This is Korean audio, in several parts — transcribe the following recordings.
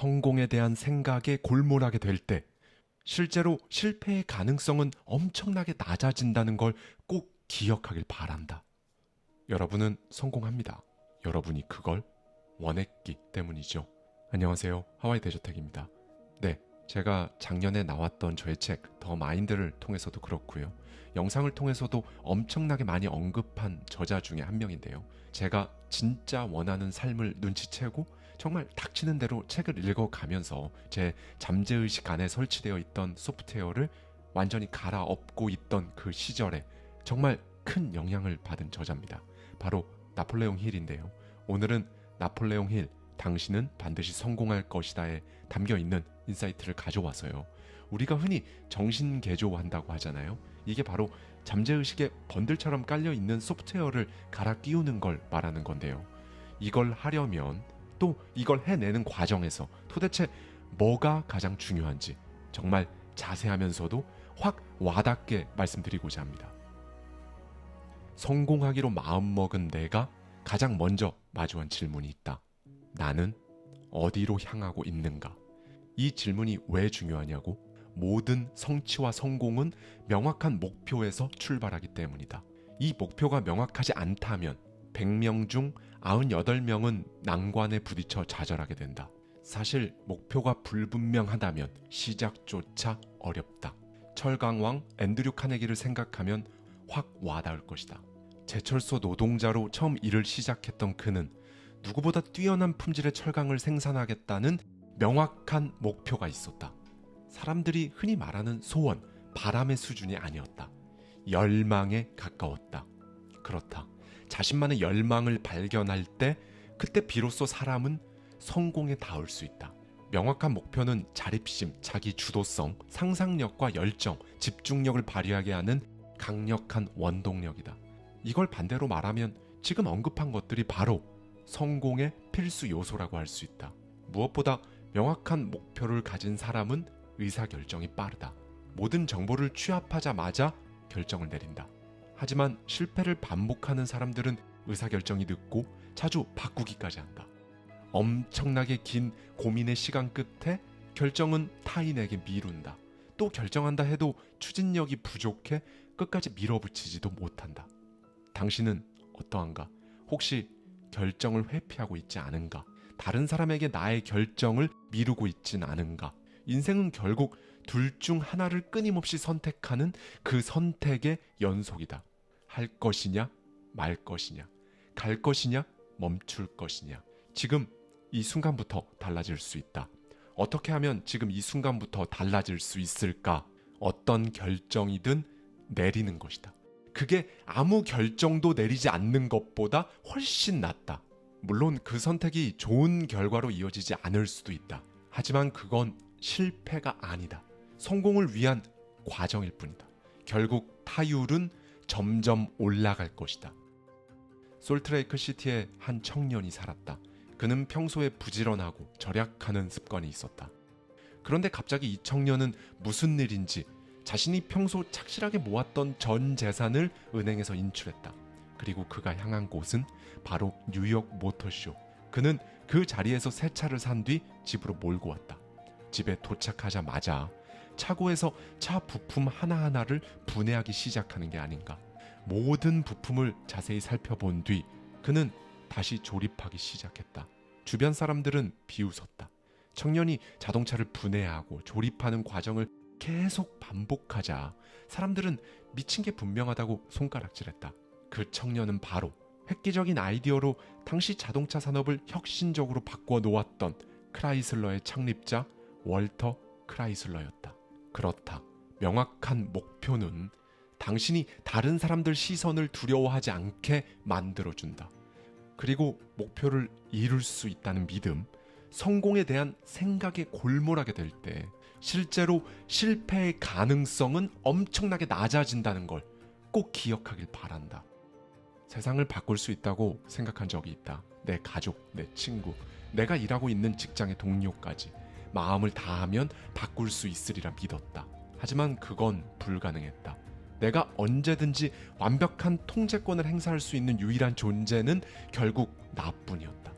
성공에 대한 생각에 골몰하게 될 때 실제로 실패의 가능성은 엄청나게 낮아진다는 걸 꼭 기억하길 바란다. 여러분은 성공합니다. 여러분이 그걸 원했기 때문이죠. 안녕하세요. 하와이 대저택입니다. 네, 제가 작년에 나왔던 저의 책 더 마인드를 통해서도 그렇고요. 영상을 통해서도 엄청나게 많이 언급한 저자 중에 한 명인데요. 제가 진짜 원하는 삶을 눈치채고 정말 닥치는 대로 책을 읽어가면서 제 잠재의식 안에 설치되어 있던 소프트웨어를 완전히 갈아엎고 있던 그 시절에 정말 큰 영향을 받은 저자입니다. 바로 나폴레옹 힐인데요. 오늘은 나폴레옹 힐, 당신은 반드시 성공할 것이다에 담겨있는 인사이트를 가져와서요. 우리가 흔히 정신개조한다고 하잖아요. 이게 바로 잠재의식에 번들처럼 깔려있는 소프트웨어를 갈아 끼우는 걸 말하는 건데요. 이걸 하려면 또 이걸 해내는 과정에서 도대체 뭐가 가장 중요한지 정말 자세하면서도 확 와닿게 말씀드리고자 합니다. 성공하기로 마음먹은 내가 가장 먼저 마주한 질문이 있다. 나는 어디로 향하고 있는가? 이 질문이 왜 중요하냐고? 모든 성취와 성공은 명확한 목표에서 출발하기 때문이다. 이 목표가 명확하지 않다면 100명 중 98명은 난관에 부딪혀 좌절하게 된다. 사실 목표가 불분명하다면 시작조차 어렵다. 철강왕 앤드류 카네기를 생각하면 확 와닿을 것이다. 제철소 노동자로 처음 일을 시작했던 그는 누구보다 뛰어난 품질의 철강을 생산하겠다는 명확한 목표가 있었다. 사람들이 흔히 말하는 소원, 바람의 수준이 아니었다. 열망에 가까웠다. 그렇다. 자신만의 열망을 발견할 때 그때 비로소 사람은 성공에 닿을 수 있다. 명확한 목표는 자립심, 자기 주도성, 상상력과 열정, 집중력을 발휘하게 하는 강력한 원동력이다. 이걸 반대로 말하면 지금 언급한 것들이 바로 성공의 필수 요소라고 할 수 있다. 무엇보다 명확한 목표를 가진 사람은 의사결정이 빠르다. 모든 정보를 취합하자마자 결정을 내린다. 하지만 실패를 반복하는 사람들은 의사결정이 늦고 자주 바꾸기까지 한다. 엄청나게 긴 고민의 시간 끝에 결정은 타인에게 미룬다. 또 결정한다 해도 추진력이 부족해 끝까지 밀어붙이지도 못한다. 당신은 어떠한가? 혹시 결정을 회피하고 있지 않은가? 다른 사람에게 나의 결정을 미루고 있진 않은가? 인생은 결국 둘 중 하나를 끊임없이 선택하는 그 선택의 연속이다. 할 것이냐, 말 것이냐, 갈 것이냐, 멈출 것이냐. 지금 이 순간부터 달라질 수 있다. 어떻게 하면 지금 이 순간부터 달라질 수 있을까? 어떤 결정이든 내리는 것이다. 그게 아무 결정도 내리지 않는 것보다 훨씬 낫다. 물론 그 선택이 좋은 결과로 이어지지 않을 수도 있다. 하지만 그건 실패가 아니다. 성공을 위한 과정일 뿐이다. 결국 타율은 점점 올라갈 것이다. 솔트레이크 시티에 한 청년이 살았다. 그는 평소에 부지런하고 절약하는 습관이 있었다. 그런데 갑자기 이 청년은 무슨 일인지 자신이 평소 착실하게 모았던 전 재산을 은행에서 인출했다. 그리고 그가 향한 곳은 바로 뉴욕 모터쇼. 그는 그 자리에서 새 차를 산 뒤 집으로 몰고 왔다. 집에 도착하자마자 차고에서 차 부품 하나하나를 분해하기 시작하는 게 아닌가. 모든 부품을 자세히 살펴본 뒤 그는 다시 조립하기 시작했다. 주변 사람들은 비웃었다. 청년이 자동차를 분해하고 조립하는 과정을 계속 반복하자 사람들은 미친 게 분명하다고 손가락질했다. 그 청년은 바로 획기적인 아이디어로 당시 자동차 산업을 혁신적으로 바꿔 놓았던 크라이슬러의 창립자 월터 크라이슬러였다. 그렇다. 명확한 목표는 당신이 다른 사람들 시선을 두려워하지 않게 만들어준다. 그리고 목표를 이룰 수 있다는 믿음, 성공에 대한 생각에 골몰하게 될 때 실제로 실패의 가능성은 엄청나게 낮아진다는 걸 꼭 기억하길 바란다. 세상을 바꿀 수 있다고 생각한 적이 있다. 내 가족, 내 친구, 내가 일하고 있는 직장의 동료까지 마음을 다하면 바꿀 수 있으리라 믿었다. 하지만 그건 불가능했다. 내가 언제든지 완벽한 통제권을 행사할 수 있는 유일한 존재는 결국 나뿐이었다.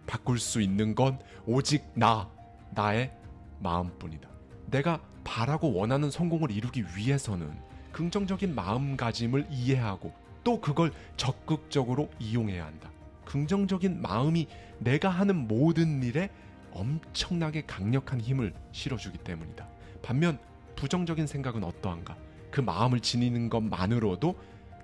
바꿀 수 있는 건 오직 나. 나의 마음뿐이다. 내가 바라고 원하는 성공을 이루기 위해서는 긍정적인 마음가짐을 이해하고 또 그걸 적극적으로 이용해야 한다. 긍정적인 마음이 내가 하는 모든 일에 엄청나게 강력한 힘을 실어주기 때문이다. 반면 부정적인 생각은 어떠한가? 그 마음을 지니는 것만으로도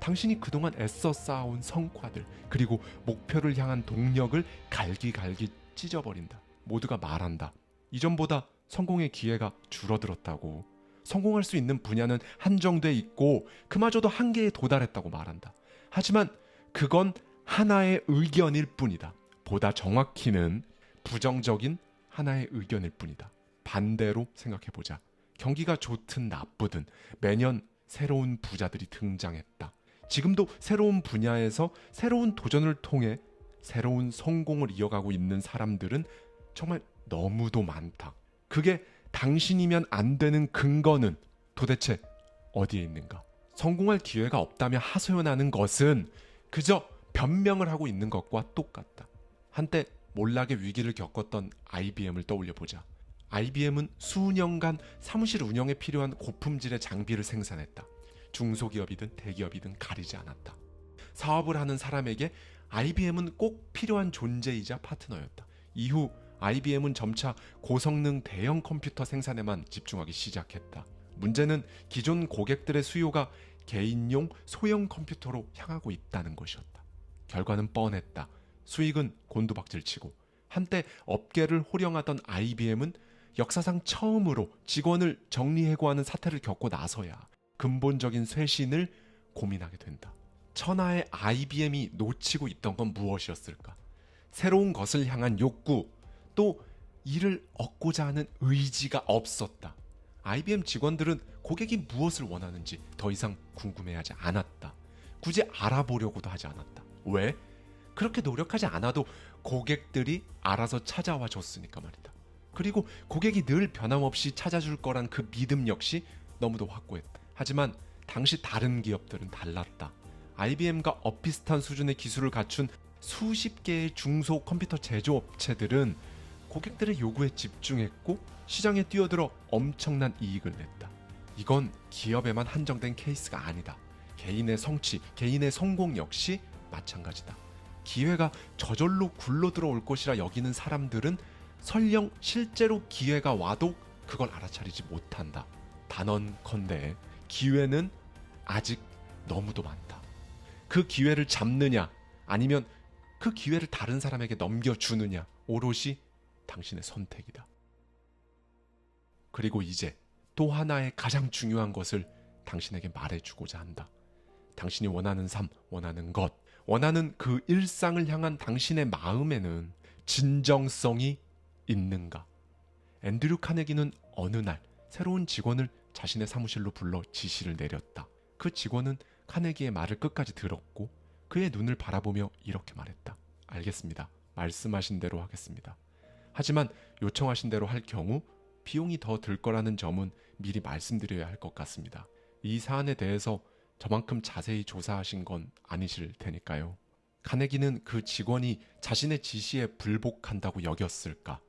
당신이 그동안 애써 쌓아온 성과들 그리고 목표를 향한 동력을 갈기갈기 찢어버린다. 모두가 말한다. 이전보다 성공의 기회가 줄어들었다고. 성공할 수 있는 분야는 한정돼 있고 그마저도 한계에 도달했다고 말한다. 하지만 그건 하나의 의견일 뿐이다. 보다 정확히는 부정적인 하나의 의견일 뿐이다. 반대로 생각해보자. 경기가 좋든 나쁘든 매년 새로운 부자들이 등장했다. 지금도 새로운 분야에서 새로운 도전을 통해 새로운 성공을 이어가고 있는 사람들은 정말 너무도 많다. 그게 당신이면 안 되는 근거는 도대체 어디에 있는가? 성공할 기회가 없다며 하소연하는 것은 그저 변명을 하고 있는 것과 똑같다. 한때 몰락의 위기를 겪었던 IBM을 떠올려보자. IBM은 수년간 사무실 운영에 필요한 고품질의 장비를 생산했다. 중소기업이든 대기업이든 가리지 않았다. 사업을 하는 사람에게 IBM은 꼭 필요한 존재이자 파트너였다. 이후 IBM은 점차 고성능 대형 컴퓨터 생산에만 집중하기 시작했다. 문제는 기존 고객들의 수요가 개인용 소형 컴퓨터로 향하고 있다는 것이었다. 결과는 뻔했다. 수익은 곤두박질치고 한때 업계를 호령하던 IBM은 역사상 처음으로 직원을 정리해고하는 사태를 겪고 나서야 근본적인 쇄신을 고민하게 된다. 천하의 IBM이 놓치고 있던 건 무엇이었을까? 새로운 것을 향한 욕구, 또 이를 얻고자 하는 의지가 없었다. IBM 직원들은 고객이 무엇을 원하는지 더 이상 궁금해하지 않았다. 굳이 알아보려고도 하지 않았다. 왜? 그렇게 노력하지 않아도 고객들이 알아서 찾아와 줬으니까 말이다. 그리고 고객이 늘 변함없이 찾아줄 거란 그 믿음 역시 너무도 확고했다. 하지만 당시 다른 기업들은 달랐다. IBM과 엇비슷한 수준의 기술을 갖춘 수십 개의 중소 컴퓨터 제조업체들은 고객들의 요구에 집중했고 시장에 뛰어들어 엄청난 이익을 냈다. 이건 기업에만 한정된 케이스가 아니다. 개인의 성취, 개인의 성공 역시 마찬가지다. 기회가 저절로 굴러 들어올 것이라 여기는 사람들은 설령 실제로 기회가 와도 그걸 알아차리지 못한다. 단언컨대 기회는 아직 너무도 많다. 그 기회를 잡느냐 아니면 그 기회를 다른 사람에게 넘겨주느냐 오롯이 당신의 선택이다. 그리고 이제 또 하나의 가장 중요한 것을 당신에게 말해주고자 한다. 당신이 원하는 삶, 원하는 것, 원하는 그 일상을 향한 당신의 마음에는 진정성이 있는가? 앤드류 카네기는 어느 날 새로운 직원을 자신의 사무실로 불러 지시를 내렸다. 그 직원은 카네기의 말을 끝까지 들었고 그의 눈을 바라보며 이렇게 말했다. 알겠습니다. 말씀하신 대로 하겠습니다. 하지만 요청하신 대로 할 경우 비용이 더 들 거라는 점은 미리 말씀드려야 할 것 같습니다. 이 사안에 대해서 저만큼 자세히 조사하신 건 아니실 테니까요. 카네기는 그 직원이 자신의 지시에 불복한다고 여겼을까?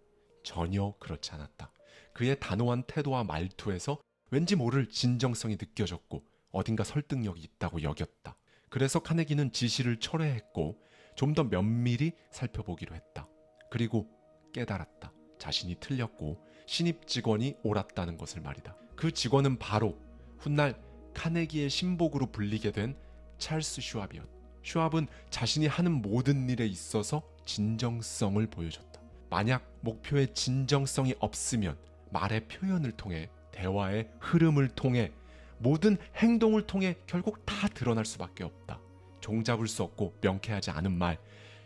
전혀 그렇지 않았다. 그의 단호한 태도와 말투에서 왠지 모를 진정성이 느껴졌고 어딘가 설득력이 있다고 여겼다. 그래서 카네기는 지시를 철회했고 좀 더 면밀히 살펴보기로 했다. 그리고 깨달았다. 자신이 틀렸고 신입 직원이 옳았다는 것을 말이다. 그 직원은 바로 훗날 카네기의 신복으로 불리게 된 찰스 슈왑이었다. 슈왑은 자신이 하는 모든 일에 있어서 진정성을 보여줬다. 만약 목표에 진정성이 없으면 말의 표현을 통해 대화의 흐름을 통해 모든 행동을 통해 결국 다 드러날 수밖에 없다. 종잡을 수 없고 명쾌하지 않은 말,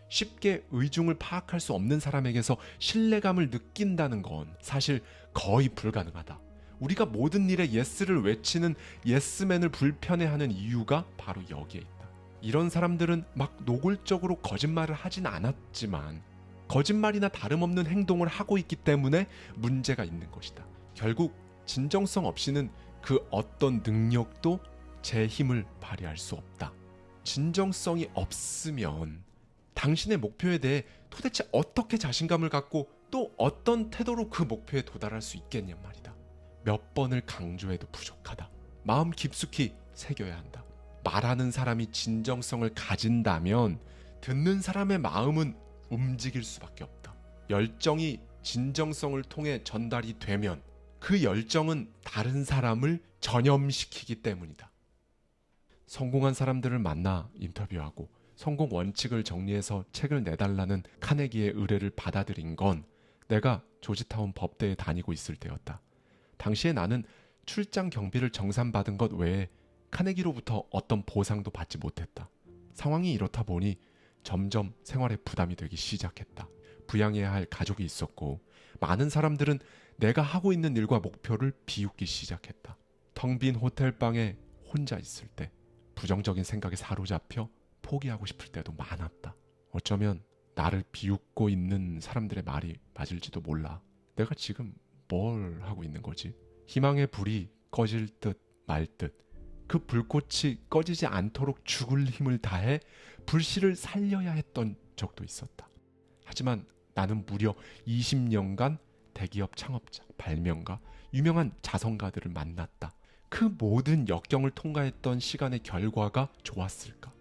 쉽게 의중을 파악할 수 없는 사람에게서 신뢰감을 느낀다는 건 사실 거의 불가능하다. 우리가 모든 일에 예스를 외치는 예스맨을 불편해하는 이유가 바로 여기에 있다. 이런 사람들은 막 노골적으로 거짓말을 하진 않았지만 거짓말이나 다름없는 행동을 하고 있기 때문에 문제가 있는 것이다. 결국 진정성 없이는 그 어떤 능력도 제 힘을 발휘할 수 없다. 진정성이 없으면 당신의 목표에 대해 도대체 어떻게 자신감을 갖고 또 어떤 태도로 그 목표에 도달할 수 있겠냔 말이다. 몇 번을 강조해도 부족하다. 마음 깊숙이 새겨야 한다. 말하는 사람이 진정성을 가진다면 듣는 사람의 마음은 움직일 수밖에 없다. 열정이 진정성을 통해 전달이 되면 그 열정은 다른 사람을 전염시키기 때문이다. 성공한 사람들을 만나 인터뷰하고 성공 원칙을 정리해서 책을 내달라는 카네기의 의뢰를 받아들인 건 내가 조지타운 법대에 다니고 있을 때였다. 당시에 나는 출장 경비를 정산받은 것 외에 카네기로부터 어떤 보상도 받지 못했다. 상황이 이렇다 보니 점점 생활에 부담이 되기 시작했다. 부양해야 할 가족이 있었고 많은 사람들은 내가 하고 있는 일과 목표를 비웃기 시작했다. 텅 빈 호텔방에 혼자 있을 때 부정적인 생각에 사로잡혀 포기하고 싶을 때도 많았다. 어쩌면 나를 비웃고 있는 사람들의 말이 맞을지도 몰라. 내가 지금 뭘 하고 있는 거지? 희망의 불이 꺼질 듯 말 듯 그 불꽃이 꺼지지 않도록 죽을 힘을 다해 불씨를 살려야 했던 적도 있었다. 하지만 나는 무려 20년간 대기업 창업자, 발명가, 유명한 자선가들을 만났다. 그 모든 역경을 통과했던 시간의 결과가 좋았을까?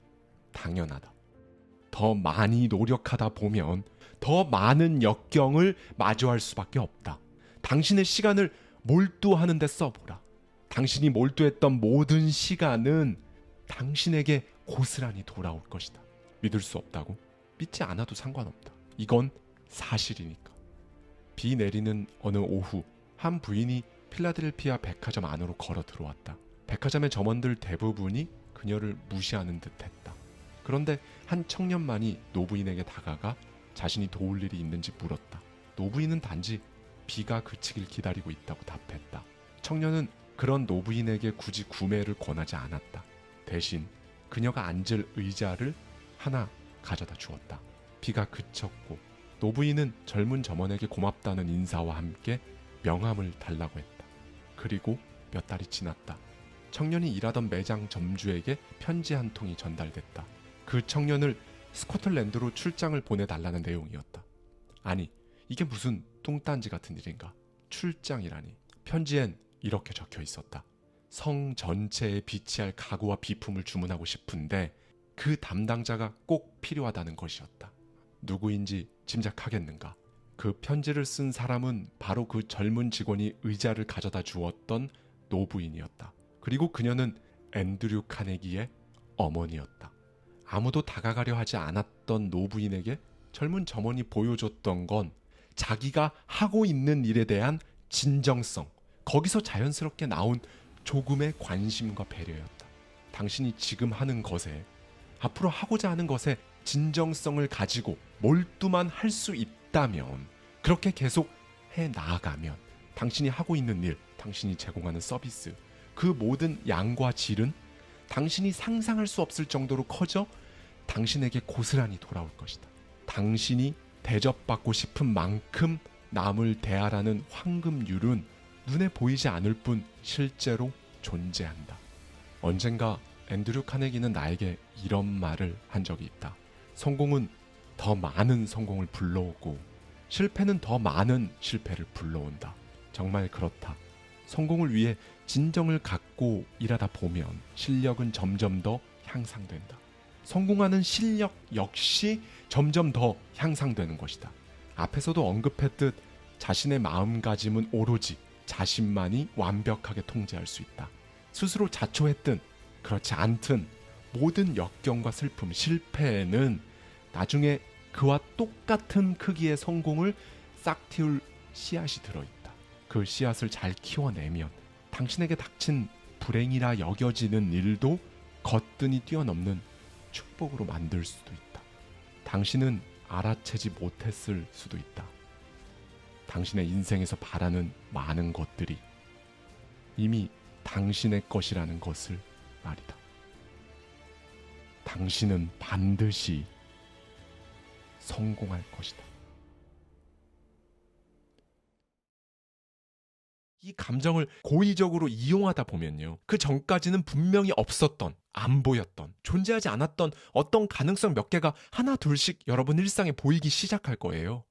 당연하다. 더 많이 노력하다 보면 더 많은 역경을 마주할 수밖에 없다. 당신의 시간을 몰두하는 데 써보라. 당신이 몰두했던 모든 시간은 당신에게 고스란히 돌아올 것이다. 믿을 수 없다고? 믿지 않아도 상관없다. 이건 사실이니까. 비 내리는 어느 오후 한 부인이 필라델피아 백화점 안으로 걸어 들어왔다. 백화점의 점원들 대부분이 그녀를 무시하는 듯했다. 그런데 한 청년만이 노부인에게 다가가 자신이 도울 일이 있는지 물었다. 노부인은 단지 비가 그치길 기다리고 있다고 답했다. 청년은 그런 노부인에게 굳이 구매를 권하지 않았다. 대신 그녀가 앉을 의자를 하나 가져다 주었다. 비가 그쳤고 노부인은 젊은 점원에게 고맙다는 인사와 함께 명함을 달라고 했다. 그리고 몇 달이 지났다. 청년이 일하던 매장 점주에게 편지 한 통이 전달됐다. 그 청년을 스코틀랜드로 출장을 보내달라는 내용이었다. 아니, 이게 무슨 뚱딴지 같은 일인가? 출장이라니. 편지엔 이렇게 적혀 있었다. 성 전체에 비치할 가구와 비품을 주문하고 싶은데 그 담당자가 꼭 필요하다는 것이었다. 누구인지 짐작하겠는가? 그 편지를 쓴 사람은 바로 그 젊은 직원이 의자를 가져다 주었던 노부인이었다. 그리고 그녀는 앤드류 카네기의 어머니였다. 아무도 다가가려 하지 않았던 노부인에게 젊은 점원이 보여줬던 건 자기가 하고 있는 일에 대한 진정성, 거기서 자연스럽게 나온 조금의 관심과 배려였다. 당신이 지금 하는 것에, 앞으로 하고자 하는 것에 진정성을 가지고 몰두만 할 수 있다면, 그렇게 계속 해 나아가면 당신이 하고 있는 일, 당신이 제공하는 서비스, 그 모든 양과 질은 당신이 상상할 수 없을 정도로 커져 당신에게 고스란히 돌아올 것이다. 당신이 대접받고 싶은 만큼 남을 대하라는 황금률은 눈에 보이지 않을 뿐 실제로 존재한다. 언젠가 앤드류 카네기는 나에게 이런 말을 한 적이 있다. 성공은 더 많은 성공을 불러오고 실패는 더 많은 실패를 불러온다. 정말 그렇다. 성공을 위해 진정을 갖고 일하다 보면 실력은 점점 더 향상된다. 성공하는 실력 역시 점점 더 향상되는 것이다. 앞에서도 언급했듯 자신의 마음가짐은 오로지 자신만이 완벽하게 통제할 수 있다. 스스로 자초했든 그렇지 않든 모든 역경과 슬픔, 실패에는 나중에 그와 똑같은 크기의 성공을 싹 틔울 씨앗이 들어있다. 그 씨앗을 잘 키워내면 당신에게 닥친 불행이라 여겨지는 일도 거뜬히 뛰어넘는 축복으로 만들 수도 있다. 당신은 알아채지 못했을 수도 있다. 당신의 인생에서 바라는 많은 것들이 이미 당신의 것이라는 것을 말이다. 당신은 반드시 성공할 것이다. 이 감정을 고의적으로 이용하다 보면요, 그 전까지는 분명히 없었던, 안 보였던, 존재하지 않았던 어떤 가능성 몇 개가 하나 둘씩 여러분 일상에 보이기 시작할 거예요.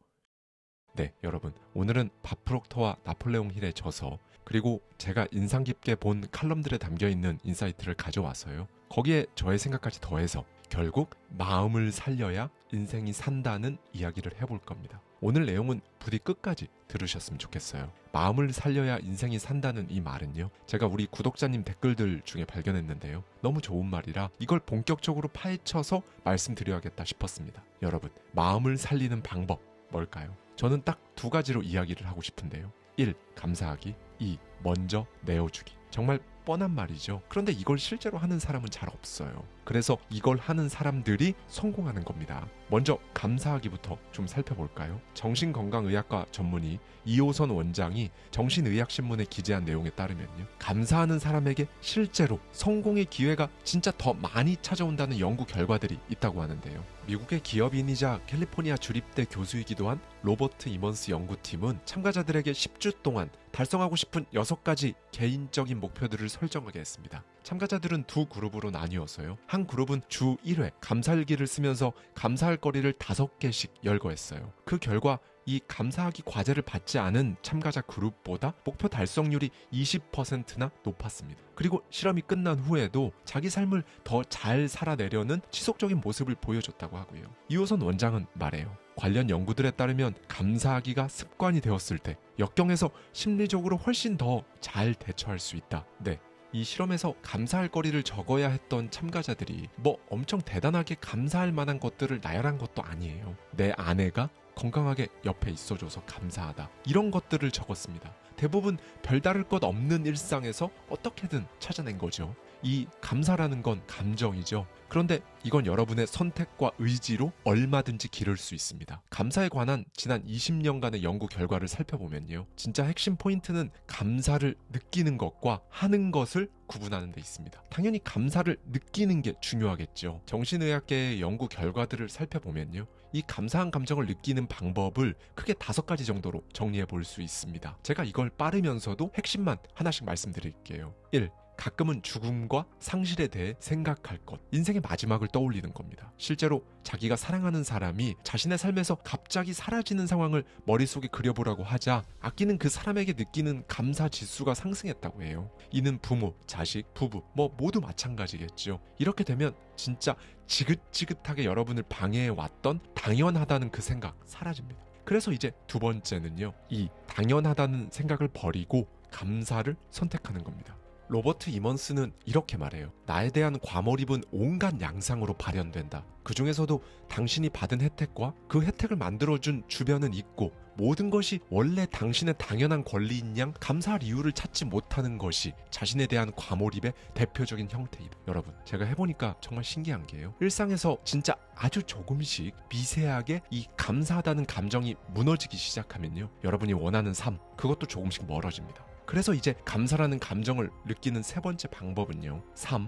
네, 여러분, 오늘은 밥 프록터와 나폴레옹 힐의 저서, 그리고 제가 인상 깊게 본 칼럼들에 담겨있는 인사이트를 가져와서요, 거기에 저의 생각까지 더해서 결국 마음을 살려야 인생이 산다는 이야기를 해볼 겁니다. 오늘 내용은 부디 끝까지 들으셨으면 좋겠어요. 마음을 살려야 인생이 산다는 이 말은요, 제가 우리 구독자님 댓글들 중에 발견했는데요, 너무 좋은 말이라 이걸 본격적으로 파헤쳐서 말씀드려야겠다 싶었습니다. 여러분, 마음을 살리는 방법 뭘까요? 저는 딱 두 가지로 이야기를 하고 싶은데요. 1. 감사하기. 2. 먼저 내어주기. 정말 뻔한 말이죠. 그런데 이걸 실제로 하는 사람은 잘 없어요. 그래서 이걸 하는 사람들이 성공하는 겁니다. 먼저 감사하기부터 좀 살펴볼까요? 정신건강의학과 전문의 이호선 원장이 정신의학신문에 기재한 내용에 따르면요, 감사하는 사람에게 실제로 성공의 기회가 진짜 더 많이 찾아온다는 연구 결과들이 있다고 하는데요. 미국의 기업인이자 캘리포니아 주립대 교수이기도 한 로버트 이먼스 연구팀은 참가자들에게 10주 동안 달성하고 싶은 6가지 개인적인 목표들을 설정하게 했습니다. 참가자들은 두 그룹으로 나뉘어서요, 한 그룹은 주 1회 감사일기를 쓰면서 감사할 거리를 5개씩 열거했어요. 그 결과 이 감사하기 과제를 받지 않은 참가자 그룹보다 목표 달성률이 20%나 높았습니다. 그리고 실험이 끝난 후에도 자기 삶을 더 잘 살아내려는 지속적인 모습을 보여줬다고 하고요. 이호선 원장은 말해요. 관련 연구들에 따르면 감사하기가 습관이 되었을 때 역경에서 심리적으로 훨씬 더 잘 대처할 수 있다. 네, 이 실험에서 감사할 거리를 적어야 했던 참가자들이 뭐 엄청 대단하게 감사할 만한 것들을 나열한 것도 아니에요. 내 아내가 건강하게 옆에 있어줘서 감사하다, 이런 것들을 적었습니다. 대부분 별다를 것 없는 일상에서 어떻게든 찾아낸 거죠. 이 감사라는 건 감정이죠. 그런데 이건 여러분의 선택과 의지로 얼마든지 기를 수 있습니다. 감사에 관한 지난 20년간의 연구 결과를 살펴보면요, 진짜 핵심 포인트는 감사를 느끼는 것과 하는 것을 구분하는 데 있습니다. 당연히 감사를 느끼는 게 중요하겠죠. 정신의학계의 연구 결과들을 살펴보면요, 이 감사한 감정을 느끼는 방법을 크게 5가지 정도로 정리해 볼 수 있습니다. 제가 이걸 빠르면서도 핵심만 하나씩 말씀드릴게요. 1. 가끔은 죽음과 상실에 대해 생각할 것. 인생의 마지막을 떠올리는 겁니다. 실제로 자기가 사랑하는 사람이 자신의 삶에서 갑자기 사라지는 상황을 머릿속에 그려보라고 하자 아끼는 그 사람에게 느끼는 감사 지수가 상승했다고 해요. 이는 부모, 자식, 부부 모두 마찬가지겠죠. 이렇게 되면 진짜 지긋지긋하게 여러분을 방해해왔던 당연하다는 그 생각 사라집니다. 그래서 이제 두 번째는요, 이 당연하다는 생각을 버리고 감사를 선택하는 겁니다. 로버트 이먼스는 이렇게 말해요. 나에 대한 과몰입은 온갖 양상으로 발현된다. 그 중에서도 당신이 받은 혜택과 그 혜택을 만들어준 주변은 있고, 모든 것이 원래 당신의 당연한 권리인 양 감사할 이유를 찾지 못하는 것이 자신에 대한 과몰입의 대표적인 형태이다. 여러분, 제가 해보니까 정말 신기한 게요, 일상에서 진짜 아주 조금씩 미세하게 이 감사하다는 감정이 무너지기 시작하면요, 여러분이 원하는 삶, 그것도 조금씩 멀어집니다. 그래서 이제 감사라는 감정을 느끼는 세 번째 방법은요,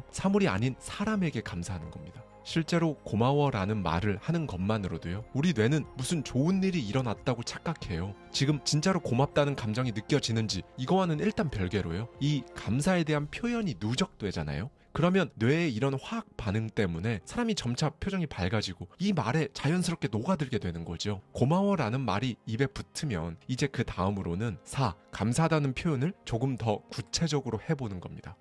사물이 아닌 사람에게 감사하는 겁니다. 실제로 고마워라는 말을 하는 것만으로도요, 우리 뇌는 무슨 좋은 일이 일어났다고 착각해요. 지금 진짜로 고맙다는 감정이 느껴지는지 이거와는 일단 별개로요, 이 감사에 대한 표현이 누적되잖아요. 그러면 뇌의 이런 화학 반응 때문에 사람이 점차 표정이 밝아지고 이 말에 자연스럽게 녹아들게 되는 거죠. 고마워라는 말이 입에 붙으면 이제 그 다음으로는 감사하다는 표현을 조금 더 구체적으로 해보는 겁니다.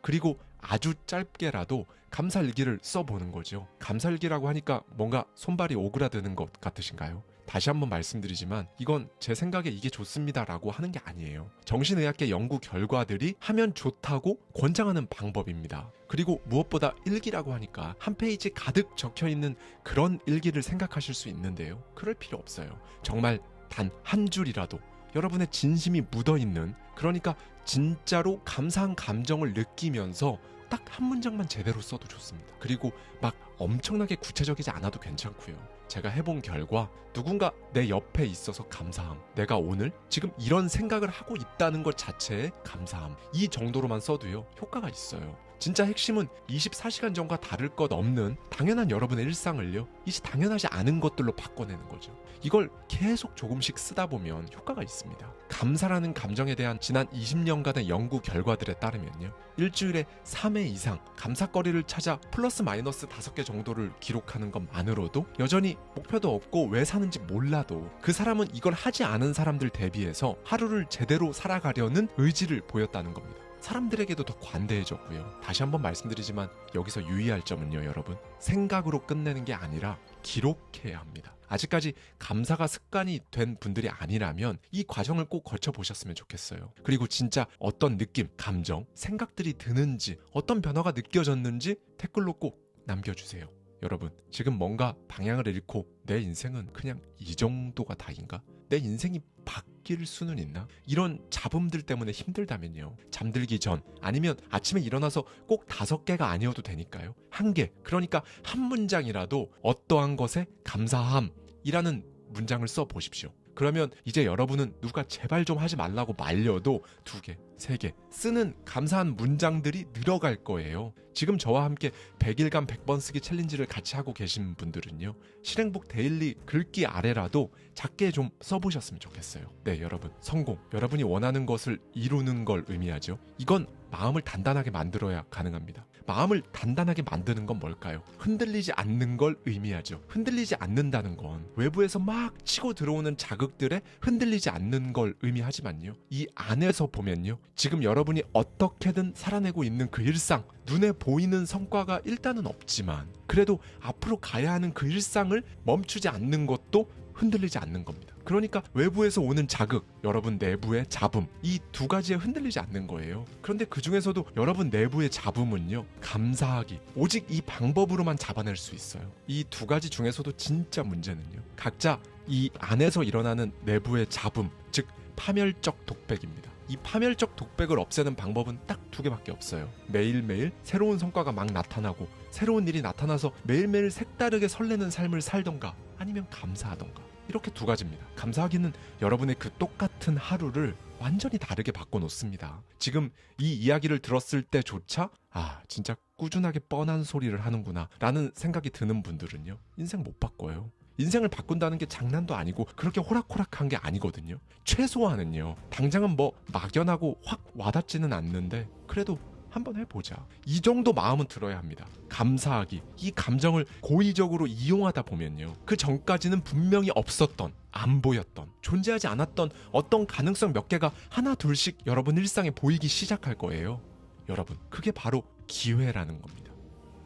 그리고 아주 짧게라도 감사일기를 써보는 거죠. 감사일기라고 하니까 뭔가 손발이 오그라드는 것 같으신가요? 다시 한번 말씀드리지만 이건 제 생각에 이게 좋습니다라고 하는 게 아니에요. 정신의학계 연구 결과들이 하면 좋다고 권장하는 방법입니다. 그리고 무엇보다 일기라고 하니까 한 페이지 가득 적혀있는 그런 일기를 생각하실 수 있는데요, 그럴 필요 없어요. 정말 단 한 줄이라도 여러분의 진심이 묻어있는, 그러니까 진짜로 감사한 감정을 느끼면서 딱 한 문장만 제대로 써도 좋습니다. 그리고 막 엄청나게 구체적이지 않아도 괜찮고요. 제가 해본 결과 누군가 내 옆에 있어서 감사함, 내가 오늘 지금 이런 생각을 하고 있다는 것 자체에 감사함, 이 정도로만 써도요 효과가 있어요. 진짜 핵심은 24시간 전과 다를 것 없는 당연한 여러분의 일상을요, 이제 당연하지 않은 것들로 바꿔내는 거죠. 이걸 계속 조금씩 쓰다 보면 효과가 있습니다. 감사라는 감정에 대한 지난 20년간의 연구 결과들에 따르면요, 일주일에 3회 이상 감사거리를 찾아 플러스 마이너스 5개 정도를 기록하는 것만으로도 여전히 목표도 없고 왜 사는지 몰라도 그 사람은 이걸 하지 않은 사람들 대비해서 하루를 제대로 살아가려는 의지를 보였다는 겁니다. 사람들에게도 더 관대해졌고요. 다시 한번 말씀드리지만 여기서 유의할 점은요, 여러분, 생각으로 끝내는 게 아니라 기록해야 합니다. 아직까지 감사가 습관이 된 분들이 아니라면 이 과정을 꼭 거쳐보셨으면 좋겠어요. 그리고 진짜 어떤 느낌, 감정, 생각들이 드는지, 어떤 변화가 느껴졌는지 댓글로 꼭 남겨주세요. 여러분, 지금 뭔가 방향을 잃고 내 인생은 그냥 이 정도가 다인가? 내 인생이 바뀔 수는 있나? 이런 잡음들 때문에 힘들다면요, 잠들기 전 아니면 아침에 일어나서 꼭 5개가 아니어도 되니까요, 1개, 그러니까 한 문장이라도 어떠한 것에 감사함이라는 문장을 써보십시오. 그러면 이제 여러분은 누가 제발 좀 하지 말라고 말려도 2개, 3개 쓰는 감사한 문장들이 늘어갈 거예요. 지금 저와 함께 100일간 100번 쓰기 챌린지를 같이 하고 계신 분들은요, 실행북 데일리 글귀 아래라도 작게 좀 써보셨으면 좋겠어요. 네, 여러분, 성공, 여러분이 원하는 것을 이루는 걸 의미하죠. 이건 마음을 단단하게 만들어야 가능합니다. 마음을 단단하게 만드는 건 뭘까요? 흔들리지 않는 걸 의미하죠. 흔들리지 않는다는 건 외부에서 막 치고 들어오는 자극들에 흔들리지 않는 걸 의미하지만요, 이 안에서 보면요, 지금 여러분이 어떻게든 살아내고 있는 그 일상, 눈에 보이는 성과가 일단은 없지만 그래도 앞으로 가야 하는 그 일상을 멈추지 않는 것도 흔들리지 않는 겁니다. 그러니까 외부에서 오는 자극, 여러분 내부의 잡음, 이 2가지에 흔들리지 않는 거예요. 그런데 그 중에서도 여러분 내부의 잡음은요, 감사하기, 오직 이 방법으로만 잡아낼 수 있어요. 이 2가지 중에서도 진짜 문제는요, 각자 이 안에서 일어나는 내부의 잡음, 즉 파멸적 독백입니다. 이 파멸적 독백을 없애는 방법은 딱 2개밖에 없어요. 매일매일 새로운 성과가 막 나타나고 새로운 일이 나타나서 매일매일 색다르게 설레는 삶을 살던가 아니면 감사하던가, 이렇게 2가지입니다. 감사하기는 여러분의 그 똑같은 하루를 완전히 다르게 바꿔놓습니다. 지금 이 이야기를 들었을 때조차 진짜 꾸준하게 뻔한 소리를 하는구나 라는 생각이 드는 분들은요, 인생 못 바꿔요. 인생을 바꾼다는 게 장난도 아니고 그렇게 호락호락한 게 아니거든요. 최소한은요, 당장은 뭐 막연하고 확 와닿지는 않는데 그래도 한번 해보자, 이 정도 마음은 들어야 합니다. 감사하기, 이 감정을 고의적으로 이용하다 보면요, 그 전까지는 분명히 없었던, 안 보였던, 존재하지 않았던 어떤 가능성 몇 개가 하나 둘씩 여러분 일상에 보이기 시작할 거예요. 여러분, 그게 바로 기회라는 겁니다.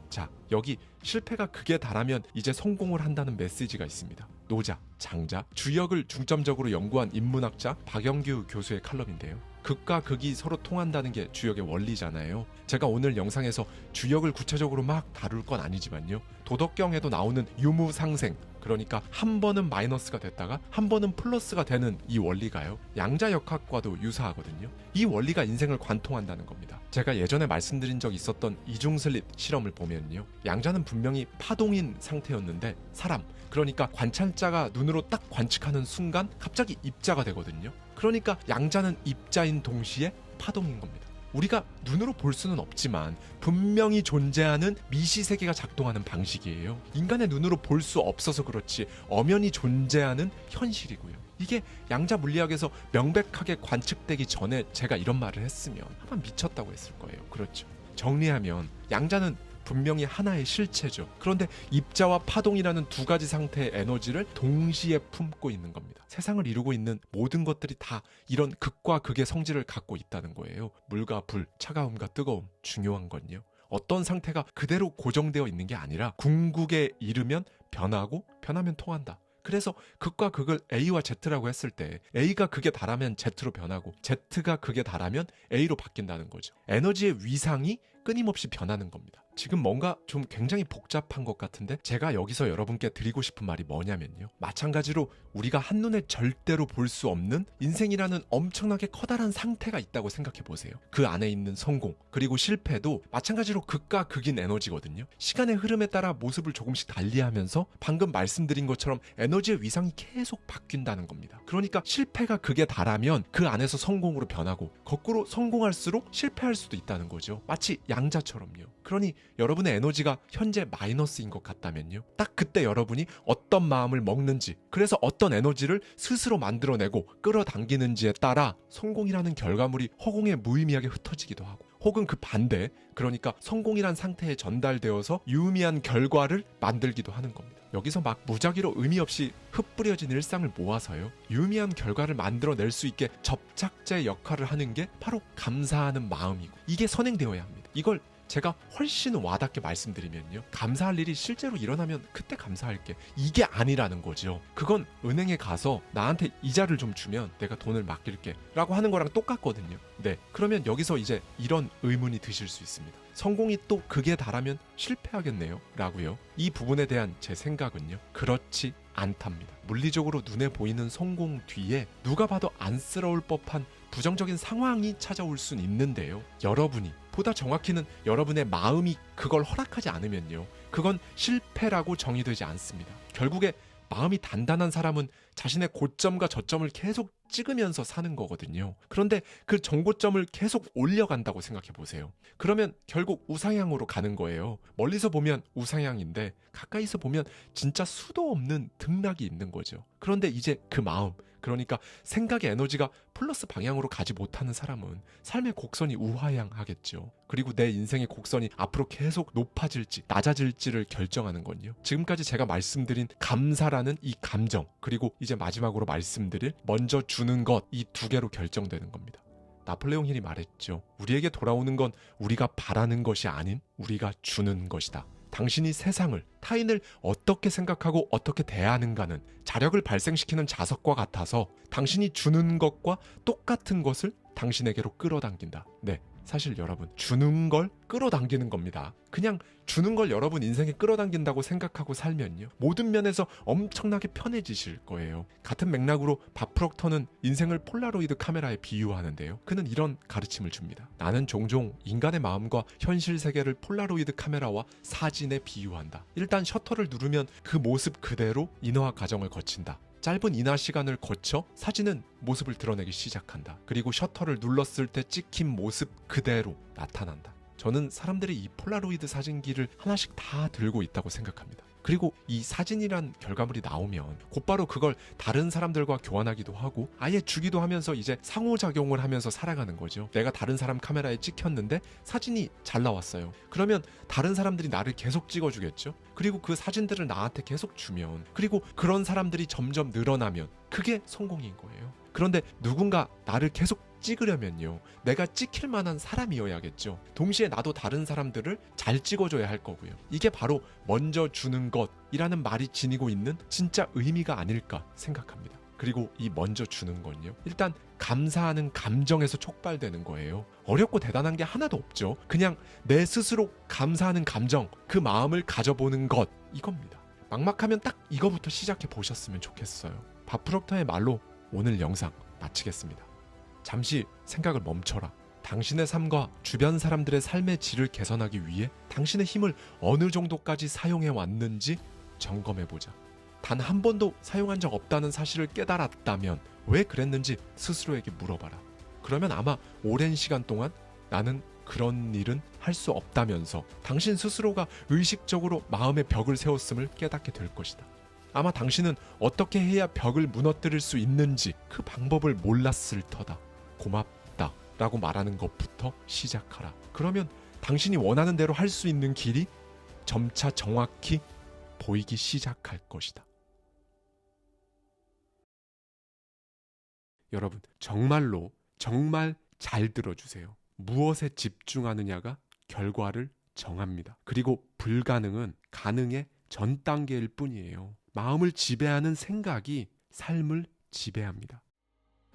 자, 여기 실패가 극에 달하면 이제 성공을 한다는 메시지가 있습니다. 노자, 장자, 주역을 중점적으로 연구한 인문학자 박영규 교수의 칼럼인데요, 극과 극이 서로 통한다는 게 주역의 원리잖아요. 제가 오늘 영상에서 주역을 구체적으로 막 다룰 건 아니지만요, 도덕경에도 나오는 유무상생, 그러니까 한 번은 마이너스가 됐다가 한 번은 플러스가 되는 이 원리가요, 양자역학과도 유사하거든요. 이 원리가 인생을 관통한다는 겁니다. 제가 예전에 말씀드린 적 있었던 이중슬릿 실험을 보면요, 양자는 분명히 파동인 상태였는데 사람, 그러니까 관찰자가 눈으로 딱 관측하는 순간 갑자기 입자가 되거든요. 그러니까 양자는 입자인 동시에 파동인 겁니다. 우리가 눈으로 볼 수는 없지만 분명히 존재하는 미시세계가 작동하는 방식이에요. 인간의 눈으로 볼 수 없어서 그렇지 엄연히 존재하는 현실이고요. 이게 양자 물리학에서 명백하게 관측되기 전에 제가 이런 말을 했으면 아마 미쳤다고 했을 거예요. 그렇죠. 정리하면 양자는 분명히 하나의 실체죠. 그런데 입자와 파동이라는 2가지 상태의 에너지를 동시에 품고 있는 겁니다. 세상을 이루고 있는 모든 것들이 다 이런 극과 극의 성질을 갖고 있다는 거예요. 물과 불, 차가움과 뜨거움. 중요한 건요, 어떤 상태가 그대로 고정되어 있는 게 아니라 궁극에 이르면 변하고 변하면 통한다. 그래서 극과 극을 A와 Z라고 했을 때 A가 극에 달하면 Z로 변하고 Z가 극에 달하면 A로 바뀐다는 거죠. 에너지의 위상이 끊임없이 변하는 겁니다. 지금 뭔가 좀 굉장히 복잡한 것 같은데 제가 여기서 여러분께 드리고 싶은 말이 뭐냐면요, 마찬가지로 우리가 한눈에 절대로 볼 수 없는 인생이라는 엄청나게 커다란 상태가 있다고 생각해 보세요. 그 안에 있는 성공 그리고 실패도 마찬가지로 극과 극인 에너지거든요. 시간의 흐름에 따라 모습을 조금씩 달리하면서 방금 말씀드린 것처럼 에너지의 위상이 계속 바뀐다는 겁니다. 그러니까 실패가 극에 달하면 그 안에서 성공으로 변하고 거꾸로 성공할수록 실패할 수도 있다는 거죠. 마치 양자처럼요. 그러니 여러분의 에너지가 현재 마이너스인 것 같다면요, 딱 그때 여러분이 어떤 마음을 먹는지, 그래서 어떤 에너지를 스스로 만들어내고 끌어당기는지에 따라 성공이라는 결과물이 허공에 무의미하게 흩어지기도 하고, 혹은 그 반대, 그러니까 성공이란 상태에 전달되어서 유의미한 결과를 만들기도 하는 겁니다. 여기서 막 무작위로 의미 없이 흩뿌려진 일상을 모아서요, 유의미한 결과를 만들어낼 수 있게 접착제 역할을 하는 게 바로 감사하는 마음이고, 이게 선행되어야 합니다. 이걸 제가 훨씬 와닿게 말씀드리면요, 감사할 일이 실제로 일어나면 그때 감사할게, 이게 아니라는 거죠. 그건 은행에 가서 나한테 이자를 좀 주면 내가 돈을 맡길게 라고 하는 거랑 똑같거든요. 네, 그러면 여기서 이제 이런 의문이 드실 수 있습니다. 성공이 또 극에 달하면 실패하겠네요 라고요. 이 부분에 대한 제 생각은요, 그렇지 않답니다. 물리적으로 눈에 보이는 성공 뒤에 누가 봐도 안쓰러울 법한 부정적인 상황이 찾아올 순 있는데요, 여러분이, 보다 정확히는 여러분의 마음이 그걸 허락하지 않으면요, 그건 실패라고 정의되지 않습니다. 결국에 마음이 단단한 사람은 자신의 고점과 저점을 계속 찍으면서 사는 거거든요. 그런데 그 정고점을 계속 올려간다고 생각해 보세요. 그러면 결국 우상향으로 가는 거예요. 멀리서 보면 우상향인데 가까이서 보면 진짜 수도 없는 등락이 있는 거죠. 그런데 이제 그 마음, 그러니까 생각의 에너지가 플러스 방향으로 가지 못하는 사람은 삶의 곡선이 우하향하겠죠. 그리고 내 인생의 곡선이 앞으로 계속 높아질지 낮아질지를 결정하는 건요, 지금까지 제가 말씀드린 감사라는 이 감정, 그리고 이제 마지막으로 말씀드릴 먼저 주는 것, 이 두 개로 결정되는 겁니다. 나폴레옹 힐이 말했죠. 우리에게 돌아오는 건 우리가 바라는 것이 아닌 우리가 주는 것이다. 당신이 세상을, 타인을 어떻게 생각하고 어떻게 대하는가는 자력을 발생시키는 자석과 같아서 당신이 주는 것과 똑같은 것을 당신에게로 끌어당긴다. 네, 사실 여러분, 주는 걸 끌어당기는 겁니다. 그냥 주는 걸 여러분 인생에 끌어당긴다고 생각하고 살면요, 모든 면에서 엄청나게 편해지실 거예요. 같은 맥락으로 밥 프록터는 인생을 폴라로이드 카메라에 비유하는데요, 그는 이런 가르침을 줍니다. 나는 종종 인간의 마음과 현실 세계를 폴라로이드 카메라와 사진에 비유한다. 일단 셔터를 누르면 그 모습 그대로 인화 과정을 거친다. 짧은 인화 시간을 거쳐 사진은 모습을 드러내기 시작한다. 그리고 셔터를 눌렀을 때 찍힌 모습 그대로 나타난다. 저는 사람들이 이 폴라로이드 사진기를 하나씩 다 들고 있다고 생각합니다. 그리고 이 사진이란 결과물이 나오면 곧바로 그걸 다른 사람들과 교환하기도 하고 아예 주기도 하면서 이제 상호작용을 하면서 살아가는 거죠. 내가 다른 사람 카메라에 찍혔는데 사진이 잘 나왔어요. 그러면 다른 사람들이 나를 계속 찍어주겠죠. 그리고 그 사진들을 나한테 계속 주면, 그리고 그런 사람들이 점점 늘어나면 그게 성공인 거예요. 그런데 누군가 나를 계속 찍으려면요, 내가 찍힐 만한 사람이어야겠죠. 동시에 나도 다른 사람들을 잘 찍어줘야 할 거고요. 이게 바로 먼저 주는 것이라는 말이 지니고 있는 진짜 의미가 아닐까 생각합니다. 그리고 이 먼저 주는 건요, 일단 감사하는 감정에서 촉발되는 거예요. 어렵고 대단한 게 하나도 없죠. 그냥 내 스스로 감사하는 감정, 그 마음을 가져보는 것, 이겁니다. 막막하면 딱 이거부터 시작해 보셨으면 좋겠어요. 밥 프록터의 말로 오늘 영상 마치겠습니다. 잠시 생각을 멈춰라. 당신의 삶과 주변 사람들의 삶의 질을 개선하기 위해 당신의 힘을 어느 정도까지 사용해 왔는지 점검해보자. 단 한 번도 사용한 적 없다는 사실을 깨달았다면 왜 그랬는지 스스로에게 물어봐라. 그러면 아마 오랜 시간 동안 나는 그런 일은 할 수 없다면서 당신 스스로가 의식적으로 마음의 벽을 세웠음을 깨닫게 될 것이다. 아마 당신은 어떻게 해야 벽을 무너뜨릴 수 있는지 그 방법을 몰랐을 터다. 고맙다 라고 말하는 것부터 시작하라. 그러면 당신이 원하는 대로 할 수 있는 길이 점차 정확히 보이기 시작할 것이다. 여러분, 정말로 정말 잘 들어주세요. 무엇에 집중하느냐가 결과를 정합니다. 그리고 불가능은 가능의 전 단계일 뿐이에요. 마음을 지배하는 생각이 삶을 지배합니다.